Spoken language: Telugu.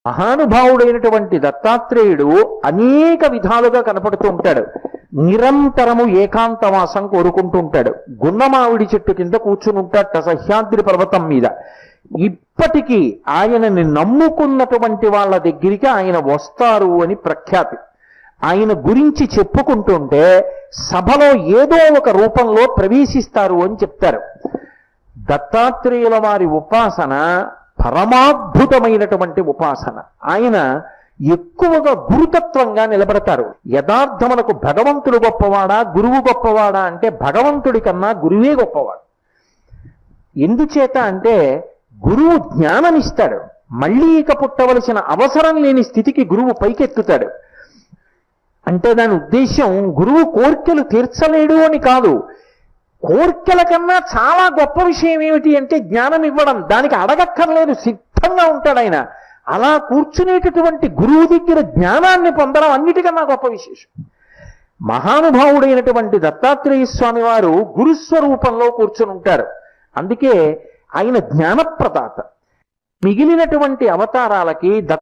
మహానుభావుడైనటువంటి దత్తాత్రేయుడు అనేక విధాలుగా కనపడుతూ ఉంటాడు. నిరంతరము ఏకాంతవాసం కోరుకుంటూ ఉంటాడు. గున్నమావిడి చెట్టు కింద కూర్చుని ఉంటాడట సహ్యాద్రి పర్వతం మీద. ఇప్పటికీ ఆయనని నమ్ముకున్నటువంటి వాళ్ళ దగ్గరికి ఆయన వస్తారు అని ప్రఖ్యాతి. ఆయన గురించి చెప్పుకుంటుంటే సభలో ఏదో ఒక రూపంలో ప్రవేశిస్తారు అని చెప్తారు. దత్తాత్రేయుల వారి ఉపాసన పరమాద్భుతమైనటువంటి ఉపాసన. ఆయన ఎక్కువగా గురుతత్వంగా నిలబడతారు. యథార్థమునకు భగవంతుడు గొప్పవాడా గురువు గొప్పవాడా అంటే భగవంతుడి కన్నా గురువే గొప్పవాడు. ఎందుచేత అంటే గురువు జ్ఞానమిస్తాడు, మళ్ళీ ఇక పుట్టవలసిన అవసరం లేని స్థితికి గురువు పైకెత్తుతాడు. అంటే దాని ఉద్దేశం గురువు కోర్కెలు తీర్చలేడు అని కాదు. కోర్కెల కన్నా చాలా గొప్ప విషయం ఏమిటి అంటే జ్ఞానం ఇవ్వడం. దానికి అడగక్కర్లేదు, సిద్ధంగా ఉంటాడు ఆయన. అలా కూర్చునేటటువంటి గురువు దగ్గర జ్ఞానాన్ని పొందడం అన్నిటికన్నా గొప్ప విశేషం. మహానుభావుడైనటువంటి దత్తాత్రేయ స్వామి వారు గురుస్వరూపంలో కూర్చుని ఉంటారు. అందుకే ఆయన జ్ఞానప్రదాత. మిగిలినటువంటి అవతారాలకి